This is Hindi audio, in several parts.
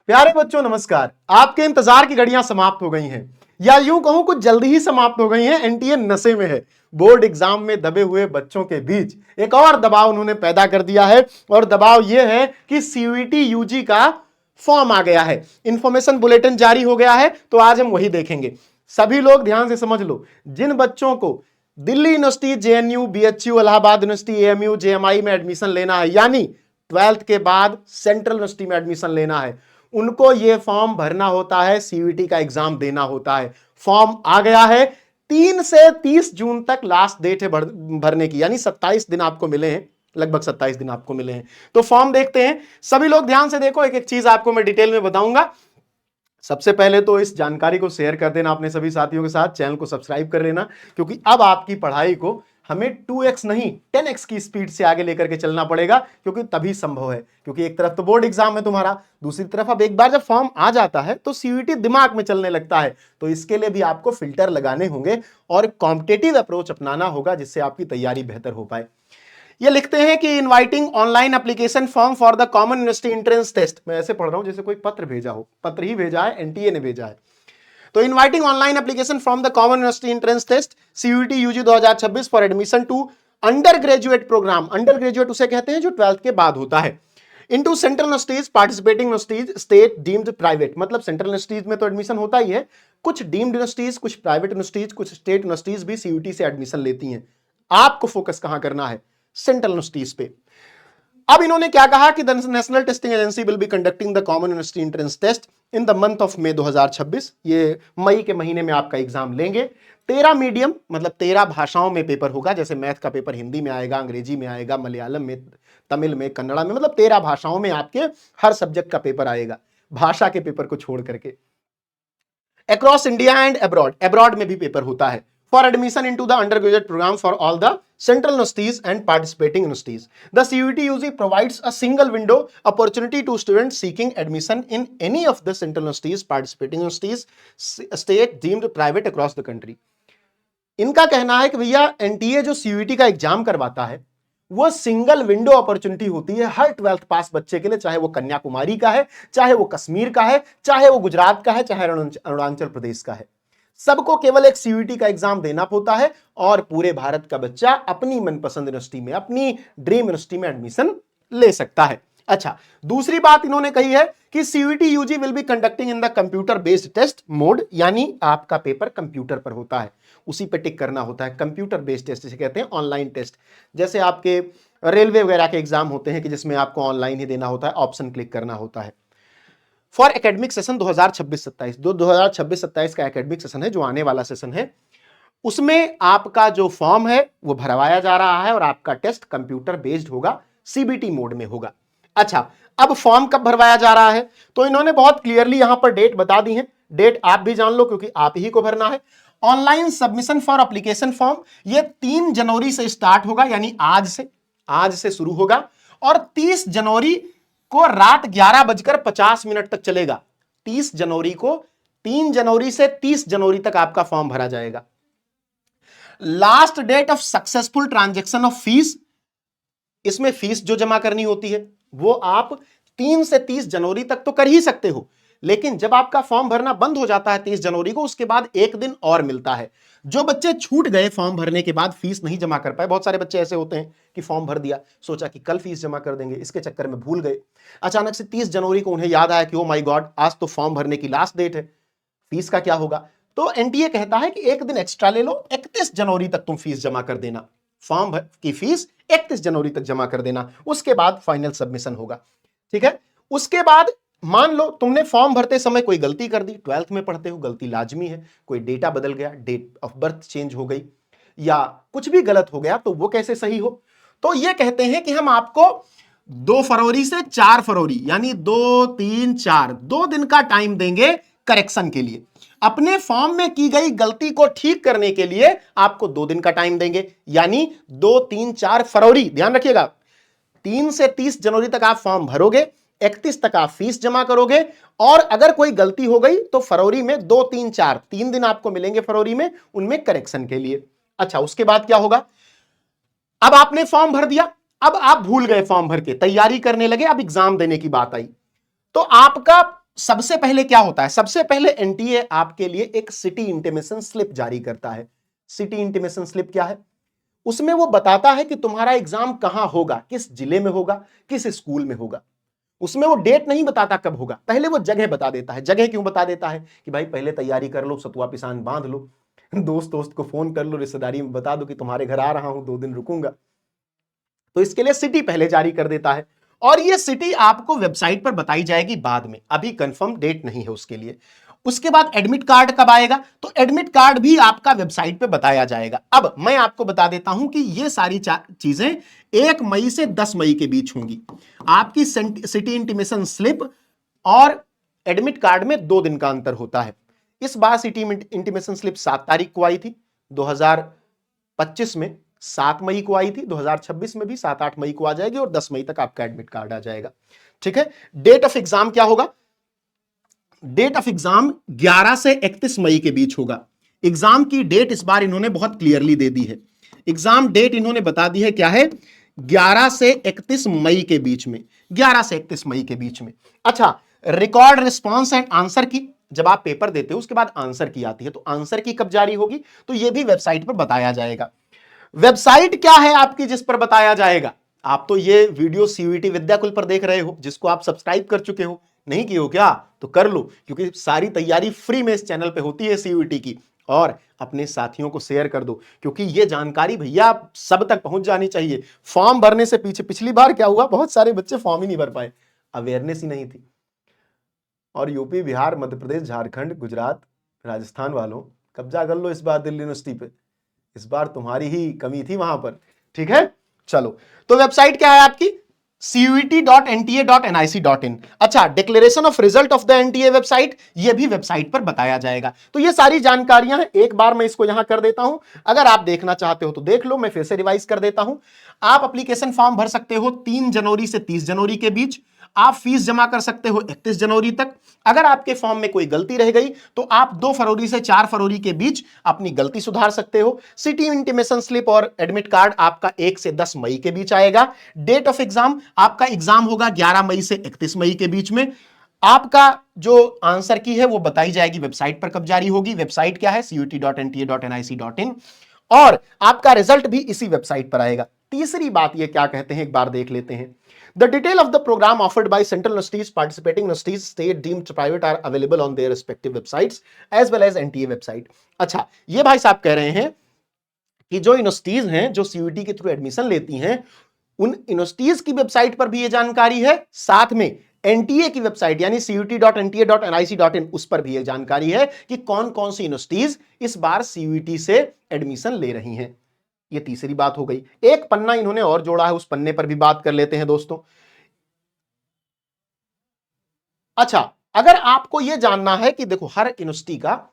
प्यारे बच्चों नमस्कार। आपके इंतजार की घड़ियां समाप्त हो गई हैं, या यूं कहूं कुछ जल्दी ही समाप्त हो गई हैं। एनटीए नशे में है। बोर्ड एग्जाम में दबे हुए बच्चों के बीच एक और दबाव उन्होंने पैदा कर दिया है, और दबाव यह है कि सीयूईटी यूजी का फॉर्म आ गया है, इंफॉर्मेशन बुलेटिन जारी हो गया है। तो आज हम वही देखेंगे। सभी लोग ध्यान से समझ लो, जिन बच्चों को Delhi university, JNU, BHU, Allahabad university, AMU, JMI में एडमिशन लेना है, यानी ट्वेल्थ के बाद सेंट्रल यूनिवर्सिटी में एडमिशन लेना है, उनको यह फॉर्म भरना होता है, सीयूईटी का एग्जाम देना होता है। फॉर्म आ गया है। 3 से 30 जून तक लास्ट डेट है भरने की, यानी 27 दिन आपको मिले हैं, लगभग 27 दिन आपको मिले हैं। तो फॉर्म देखते हैं। सभी लोग ध्यान से देखो, एक एक चीज आपको मैं डिटेल में बताऊंगा। सबसे पहले तो इस जानकारी को शेयर कर देना अपने सभी साथियों के साथ, चैनल को सब्सक्राइब कर लेना, क्योंकि अब आपकी पढ़ाई को हमें 2x नहीं 10x की स्पीड से आगे लेकर के चलना पड़ेगा, क्योंकि तभी संभव है। क्योंकि एक तरफ तो बोर्ड एग्जाम है तुम्हारा, दूसरी तरफ अब एक बार जब फॉर्म आ जाता है तो सीयूईटी दिमाग में चलने लगता है। तो इसके लिए भी आपको फिल्टर लगाने होंगे और कॉम्पिटिटिव अप्रोच अपनाना होगा, जिससे आपकी तैयारी बेहतर हो पाए। ये लिखते हैं कि inviting online application form for the common university entrance test. मैं ऐसे पढ़ रहा हूं जैसे कोई पत्र भेजा हो, पत्र ही भेजा है, एनटीए ने भेजा है। तो inviting online application from the common university entrance test CUET UG 2026 for admission to undergraduate programme. Undergraduate उसे कहते हैं जो 12th के बाद होता है। Into central universities, participating universities, state deemed private. मतलब सेंट्रल यूनिवर्सिटीज में तो एडमिशन होता ही है, कुछ डीम्ड यूनिवर्सिटीज, कुछ प्राइवेट यूनिवर्सिटीज, कुछ स्टेट यूनिवर्सिटीज भी सीयूईटी से एडमिशन लेती हैं। आपको फोकस कहां करना है? सेंट्रल यूनिवर्सिटीज पे। अब इन्होंने क्या कहा कि the national testing agency will be conducting the common university entrance test in the month of May 2026। ये मई के महीने में आपका एग्जाम लेंगे। 13 मीडियम, मतलब 13 भाषाओं में पेपर होगा। जैसे मैथ का पेपर हिंदी में आएगा, अंग्रेजी में आएगा, मलयालम में, तमिल में, कन्नड़ा में, मतलब 13 भाषाओं में आपके हर सब्जेक्ट का पेपर आएगा, भाषा के पेपर को छोड़ करके। Across India and abroad, abroad में भी पेपर होता है। For admission into the undergraduate program for all the central universities and participating universities, the CUET-UG provides a single window opportunity to students seeking admission in any of the central universities, participating universities, state deemed private across the country. इनका कहना है कि भैया एनटीए जो सीयूईटी का एग्जाम करवाता है वो सिंगल विंडो अपॉर्चुनिटी होती है हर 12th पास बच्चे के लिए, चाहे वो कन्याकुमारी का है, चाहे वो कश्मीर का है, चाहे वो गुजरात का है, चाहे अरुणाचल प्रदेश का है। सबको केवल एक सीयूईटी का एग्जाम देना होता है और पूरे भारत का बच्चा अपनी मनपसंद यूनिवर्सिटी में, अपनी ड्रीम यूनिवर्सिटी में एडमिशन ले सकता है। अच्छा, दूसरी बात इन्होंने कही है कि CUET UG will be conducting in the computer based test mode, यानी आपका पेपर कंप्यूटर पर होता है, उसी पे टिक करना होता है। कंप्यूटर बेस्ड टेस्ट जिसे कहते हैं ऑनलाइन टेस्ट। जैसे आपके रेलवे वगैरह के एग्जाम होते हैं कि जिसमें आपको ऑनलाइन ही देना होता है, ऑप्शन क्लिक करना होता है। फॉर एकेडमिक सेशन 2026-27, 2026-27 का एकेडमिक सेशन है जो आने वाला सेशन है, उसमें आपका जो फॉर्म है वो भरवाया जा रहा है और आपका टेस्ट कंप्यूटर बेस्ड होगा, सीबीटी मोड में होगा। अच्छा, अब फॉर्म कब भरवाया जा रहा है? तो इन्होंने बहुत क्लियरली यहां पर डेट बता दी है। डेट आप भी जान लो क्योंकि आप ही को भरना है। Online submission for application form ये 3 जनवरी से स्टार्ट होगा, यानी आज से शुरू होगा और 30 जनवरी को रात 11:50 तक चलेगा। 30 जनवरी को, 3 जनवरी से 30 जनवरी तक आपका फॉर्म भरा जाएगा। Last date of successful transaction of fees, इसमें फीस जो जमा करनी होती है वो आप 3 से 30 जनवरी तक तो कर ही सकते हो, लेकिन जब आपका फॉर्म भरना बंद हो जाता है 30 जनवरी को, उसके बाद एक दिन और मिलता है। जो बच्चे छूट गए फॉर्म भरने के बाद, फीस नहीं जमा कर पाए, बहुत सारे बच्चे ऐसे होते हैं कि फॉर्म भर दिया, सोचा कि कल फीस जमा कर देंगे, इसके चक्कर में भूल गए। अचानक से 30 जनवरी को उन्हें याद आया कि ओ माय गॉड, आज तो फॉर्म भरने की लास्ट डेट है, फीस का क्या होगा? तो एनटीए कहता है कि एक दिन एक्स्ट्रा ले लो, 31 जनवरी तक तुम फीस जमा कर देना। फॉर्म की फीस 31 जनवरी तक जमा कर देना, उसके बाद फाइनल सबमिशन होगा। ठीक है, उसके बाद मान लो तुमने फॉर्म भरते समय कोई गलती कर दी, 12th में पढ़ते हो, गलती लाजमी है, कोई डेटा बदल गया, डेट ऑफ बर्थ चेंज हो गई या कुछ भी गलत हो गया, तो वो कैसे सही हो? तो ये कहते हैं कि हम आपको 2 फरवरी से 4 फरवरी, यानी 2, 3, 4, 2 दिन का टाइम देंगे करेक्शन के लिए। अपने फॉर्म में की गई गलती को ठीक करने के लिए आपको 2 दिन का टाइम देंगे, यानी 2, 3, 4 फरवरी। ध्यान रखिएगा, 3 से 30 जनवरी तक आप फॉर्म भरोगे, 31 तक आप फीस जमा करोगे, और अगर कोई गलती हो गई तो फरवरी में 2, 3, 4 3 दिन आपको मिलेंगे फरवरी में, उनमें करेक्शन के लिए। अच्छा, उसके बाद क्या होगा? अब आपने फॉर्म भर दिया, अब आप भूल गए फॉर्म भर के, तैयारी करने लगे, अब एग्जाम देने की बात आई, तो आपका सबसे पहले क्या होता है, सबसे पहले एनटीए आपके लिए एक सिटी इंटीमेशन स्लिप जारी करता है। सिटी इंटीमेशन स्लिप क्या है, उसमें वो बताता है कि तुम्हारा एग्जाम कहां होगा, किस जिले में होगा, किस स्कूल में होगा। उसमें वो डेट नहीं बताता कब होगा, पहले वो जगह बता देता है। जगह क्यों बता देता है कि भाई पहले तैयारी कर लो, सतुआ पिसान बांध लो, दोस्त को फोन कर लो, रिश्तेदारी में बता दो कि तुम्हारे घर आ रहा हूं, 2 दिन रुकूंगा। तो इसके लिए सिटी पहले जारी कर देता है, और ये सिटी आपको वेबसाइट पर बताई जाएगी बाद में, अभी कंफर्म डेट नहीं है उसके लिए। उसके बाद एडमिट कार्ड कब आएगा, तो एडमिट कार्ड भी आपका वेबसाइट पे बताया जाएगा। अब मैं आपको बता देता हूं कि ये सारी चीजें 1 मई से 10 मई के बीच होंगी। आपकी सिटी इंटीमेशन स्लिप और एडमिट कार्ड में 2 दिन का अंतर होता है। इस बार सिटी इंटीमेशन स्लिप 7 तारीख को आई थी 2025 में, 7 मई को आई थी, 2026 में भी 7-8 मई को आ जाएगी, और 10 मई तक आपका एडमिट कार्ड आ जाएगा। ठीक है। डेट ऑफ एग्जाम क्या होगा, डेट ऑफ एग्जाम 11 से 31 मई के बीच होगा। एग्जाम की डेट इस बार इन्होंने बहुत क्लियरली दे दी है। एग्जाम डेट इन्होंने बता दी है, क्या है, 11 से 31 मई के बीच में, 11 से 31 मई के बीच में। अच्छा, रिकॉर्ड रिस्पॉन्स एंड आंसर की, जब आप पेपर देते हो उसके बाद आंसर की आती है, तो आंसर की कब जारी होगी, तो यह भी वेबसाइट पर बताया जाएगा। वेबसाइट क्या है आपकी जिस पर बताया जाएगा, आप तो ये वीडियो सीयूईटी विद्याकुल पर देख रहे हो, जिसको आप सब्सक्राइब कर चुके हो, नहीं किए हो क्या, तो कर लो, क्योंकि सारी तैयारी फ्री में इस चैनल पे होती है सीयूईटी की। और अपने साथियों को शेयर कर दो, क्योंकि ये जानकारी भैया सब तक पहुंच जानी चाहिए। फॉर्म भरने से पीछे, पिछली बार क्या हुआ, बहुत सारे बच्चे फॉर्म ही नहीं भर पाए, अवेयरनेस ही नहीं थी। और यूपी, बिहार, मध्य प्रदेश, झारखंड, गुजरात, राजस्थान वालों, कब्जा कर लो इस बार दिल्ली यूनिवर्सिटी पे, इस बार तुम्हारी ही कमी थी वहां पर। ठीक है, चलो, तो वेबसाइट क्या है आपकी, CUET.NTA.NIC.in। अच्छा, declaration of result of the NTA website, ये भी वेबसाइट पर बताया जाएगा। तो ये सारी जानकारियां हैं, एक बार मैं इसको यहां कर देता हूं, अगर आप देखना चाहते हो तो देख लो, मैं फिर से रिवाइज कर देता हूं। आप एप्लीकेशन फॉर्म भर सकते हो 3 जनवरी से 30 जनवरी के बीच। आप फीस जमा कर सकते हो 31 जनवरी तक। अगर आपके फॉर्म में कोई गलती रह गई तो आप 2 फरवरी से 4 फरवरी के बीच अपनी गलती सुधार सकते हो। सिटी इंटीमेशन स्लिप और एडमिट कार्ड आपका 1 से 10 मई के बीच आएगा। डेट ऑफ एग्जाम, आपका एग्जाम होगा 11 मई से 31 मई के बीच में। आपका जो आंसर की है वो बताई जाएगी वेबसाइट पर कब जारी होगी। वेबसाइट क्या है, CUET.NTA.NIC.in, और आपका रिजल्ट भी इसी वेबसाइट पर आएगा। तीसरी बात ये क्या कहते हैं, एक बार देख लेते हैं। The detail of the program offered by central universities, participating universities, state deemed private are available on their respective websites as well as NTA website। अच्छा, ये भाई साहब कह रहे हैं कि जो यूनिवर्सिटीज हैं जो सीयूईटी के थ्रू एडमिशन लेती हैं, उन यूनिवर्सिटीज की वेबसाइट पर भी ये जानकारी है, साथ में एनटीए की वेबसाइट यानी CUET.NTA.NIC.in, उस पर भी ये जानकारी है कि कौन कौन सी यूनिवर्सिटीज इस बार सीयूईटी से एडमिशन ले रही हैं। ये तीसरी बात हो गई। एक पन्ना इन्होंने और जोड़ा है, उस पन्ने पर भी बात कर लेते हैं दोस्तों। अच्छा, अगर आपको यह जानना है कि देखो हर यूनिवर्सिटी का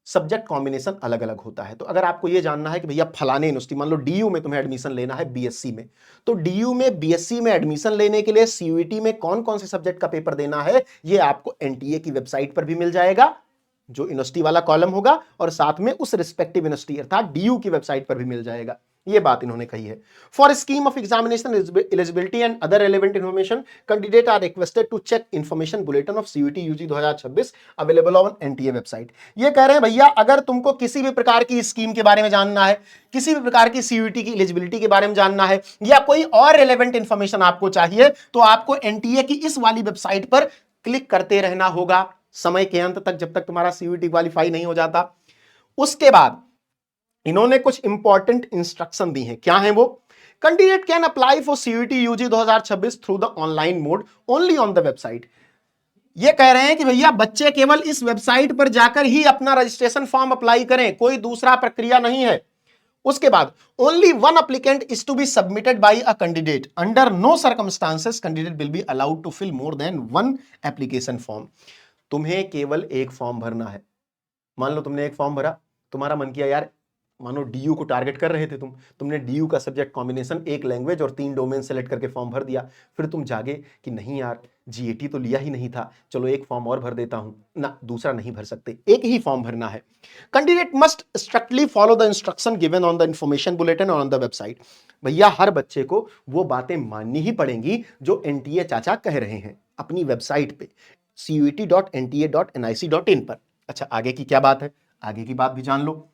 सब्जेक्ट कॉम्बिनेशन अलग अलग होता है, तो अगर आपको यह जानना है कि भैया फलाने यूनिवर्सिटी, मान लो डीयू में तुम्हें एडमिशन लेना है बीएससी में, तो डीयू में बीएससी में एडमिशन लेने के लिए सीयूईटी में कौन कौन से सब्जेक्ट का पेपर देना है, यह आपको एनटीए की वेबसाइट पर भी मिल जाएगा, जो यूनिवर्सिटी वाला कॉलम होगा, और साथ में उस रिस्पेक्टिव यूनिवर्सिटी अर्थात डीयू की वेबसाइट पर भी मिल जाएगा। ये बात इन्होंने कही है। For scheme of examination eligibility and other relevant information, candidate are requested to check information bulletin of CUET UG 2026 available on NTA website. ये कह रहे हैं भैया अगर तुमको किसी भी प्रकार की स्कीम के बारे में जानना है, किसी भी प्रकार की सीयूईटी की एलिजिबिलिटी के बारे में जानना है, या कोई और रेलेवेंट इंफॉर्मेशन आपको चाहिए, तो आपको एनटीए की इस वाली वेबसाइट पर क्लिक करते रहना होगा समय के अंत तक, जब तक तुम्हारा सीयूईटी क्वालिफाई नहीं हो जाता। उसके बाद इन्होंने कुछ इंपॉर्टेंट इंस्ट्रक्शन दी हैं। क्या है वो, candidate can apply for CUET UG 2026 through the online mode only on the website. ये कह रहे हैं कि भैया बच्चे केवल इस वेबसाइट पर जाकर ही अपना रजिस्ट्रेशन फॉर्म अप्लाई करें, कोई दूसरा प्रक्रिया नहीं है। उसके बाद only one applicant is to be submitted by a candidate, under no circumstances candidate will be allowed to fill more than one application form. तुम्हें केवल एक फॉर्म भरना है। मान लो तुमने एक फॉर्म भरा, तुम्हारा मन किया यार, मानो डीयू को टारगेट कर रहे थे तुमने डीयू का सब्जेक्ट कॉम्बिनेशन, एक लैंग्वेज और 3 डोमेन सेलेक्ट करके फॉर्म भर दिया। फिर तुम जागे कि नहीं यार, जीएटी तो लिया ही नहीं था, चलो एक फॉर्म और भर देता हूं ना, दूसरा नहीं भर सकते, एक ही फॉर्म भरना है। Candidate must strictly follow the instruction given on the information bulletin on the website. भैया हर बच्चे को वो बातें माननी ही पड़ेंगी जो एनटीए चाचा कह रहे हैं अपनी वेबसाइट पे। cut.nta.nic.in पर। अच्छा, आगे की क्या बात है, आगे की बात भी जान लो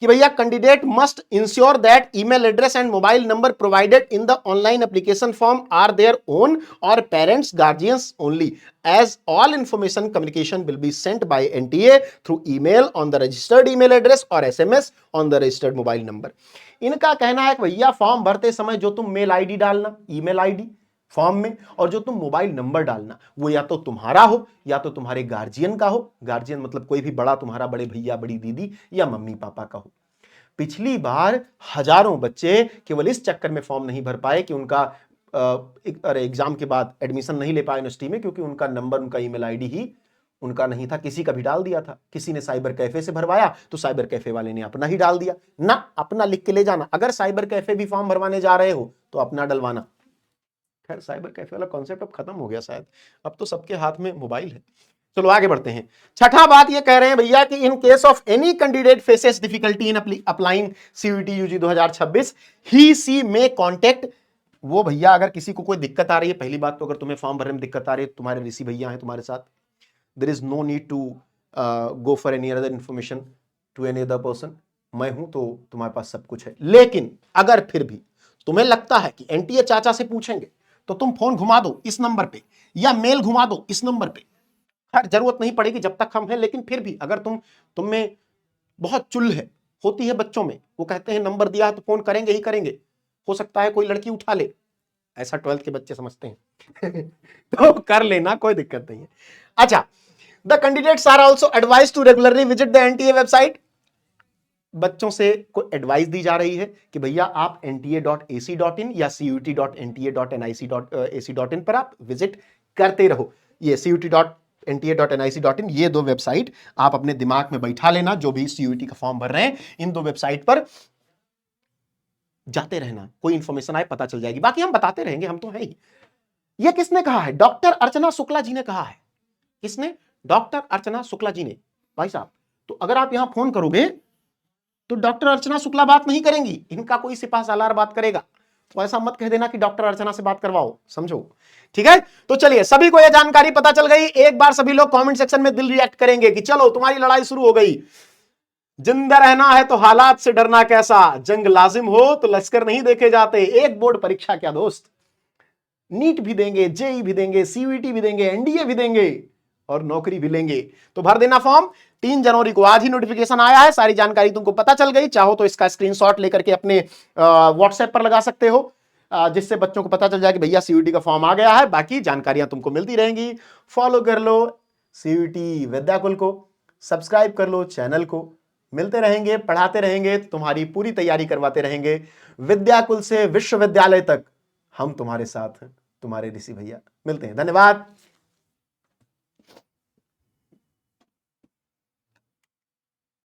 कि भैया candidate must ensure that email address and mobile number provided in the online application form are their own और parents guardians only, as all information communication will be sent by NTA through email on the registered email address और SMS on the registered mobile number. इनका कहना है कि भैया फॉर्म भरते समय जो तुम मेल आईडी डालना, ईमेल आईडी फॉर्म में, और जो तुम मोबाइल नंबर डालना वो या तो तुम्हारा हो या तो तुम्हारे गार्जियन का हो। गार्जियन मतलब कोई भी बड़ा, तुम्हारा बड़े भैया, बड़ी दीदी या मम्मी पापा का हो। पिछली बार हजारों बच्चे केवल इस चक्कर में फॉर्म नहीं भर पाए कि उनका एग्जाम के बाद एडमिशन नहीं ले पाए यूनिवर्सिटी में, क्योंकि उनका नंबर, उनका ईमेल आईडी ही उनका नहीं था, किसी का भी डाल दिया था। किसी ने साइबर कैफे से भरवाया तो साइबर कैफे वाले ने अपना ही डाल दिया ना, अपना लिख के ले जाना। अगर साइबर कैफे भी फॉर्म भरवाने जा रहे हो तो अपना डलवाना। खैर, साइबर कैफे वाला कॉन्सेप्ट अब खत्म हो गया शायद, अब तो सबके हाथ में मोबाइल है। चलो आगे बढ़ते हैं। छठा बात ये कह रहे हैं भैया कि in case of any candidate faces difficulty in applying CUET UG 2026 he she may contact. वो भैया अगर किसी को कोई दिक्कत आ रही है, पहली बात तो अगर तुम्हें फॉर्म भरने में दिक्कत आ रही है, तुम्हारे ऋषि भैया हैं तुम्हारे साथ, there is no need to go for any other information to any other person. मैं हूं तो तुम्हारे पास सब कुछ है। लेकिन अगर फिर भी तुम्हें लगता है कि एनटीए चाचा से पूछेंगे तो तुम फोन घुमा दो इस नंबर पे या मेल घुमा दो इस नंबर पे। खैर, जरूरत नहीं पड़ेगी जब तक हम हैं, लेकिन फिर भी अगर तुम में बहुत चुल है, होती है बच्चों में, वो कहते हैं नंबर दिया है तो फोन करेंगे ही करेंगे, हो सकता है कोई लड़की उठा ले, ऐसा 12th के बच्चे समझते हैं तो कर लेना, कोई दिक्कत नहीं है। अच्छा, the candidates are also advised to regularly visit the NTA website. बच्चों से कोई एडवाइस दी जा रही है कि भैया आप nta.ac.in या cut.nta.nic.ac.in पर आप विजिट करते रहो। ये cut.nta.nic.in, ये दो वेबसाइट आप अपने दिमाग में बैठा लेना। जो भी सीयूईटी का फॉर्म भर रहे हैं, इन दो वेबसाइट पर जाते रहना, कोई इंफॉर्मेशन आए पता चल जाएगी, बाकी हम बताते रहेंगे, हम तो है ही। ये किसने कहा है? डॉक्टर अर्चना शुक्ला जी ने कहा है। किसने? डॉक्टर अर्चना शुक्ला जी ने। भाई साहब, तो अगर आप यहां फोन करोगे तो डॉक्टर अर्चना शुक्ला बात नहीं करेंगी, इनका कोई सिपा सालार बात करेगा। तो ऐसा मत कह देना कि डॉक्टर अर्चना से बात करवाओ, समझो, ठीक है। तो चलिए, सभी को यह जानकारी पता चल गई। एक बार सभी लोग कमेंट सेक्शन में दिल रिएक्ट करेंगे कि चलो तुम्हारी लड़ाई शुरू हो गई। जिंदा रहना है तो हालात से डरना कैसा, जंग लाजिम हो तो लश्कर नहीं देखे जाते। एक बोर्ड परीक्षा क्या दोस्त, नीट भी देंगे, जेई भी देंगे, सीयूईटी भी देंगे, एनडीए भी देंगे और नौकरी भी लेंगे। तो भर देना फॉर्म। 3 जनवरी को आज ही नोटिफिकेशन आया है, सारी जानकारी तुमको पता चल गई। चाहो तो इसका स्क्रीनशॉट लेकर के अपने व्हाट्सएप पर लगा सकते हो, जिससे बच्चों को पता चल जाए कि भैया सीयूईटी का फॉर्म आ गया है। बाकी जानकारियां तुमको मिलती रहेंगी। फॉलो कर लो सीयूईटी विद्याकुल को, सब्सक्राइब कर लो चैनल को। मिलते रहेंगे, पढ़ाते रहेंगे, तुम्हारी पूरी तैयारी करवाते रहेंगे। विद्याकुल से विश्वविद्यालय तक हम तुम्हारे साथ हैं, तुम्हारे ऋषि भैया। मिलते हैं, धन्यवाद।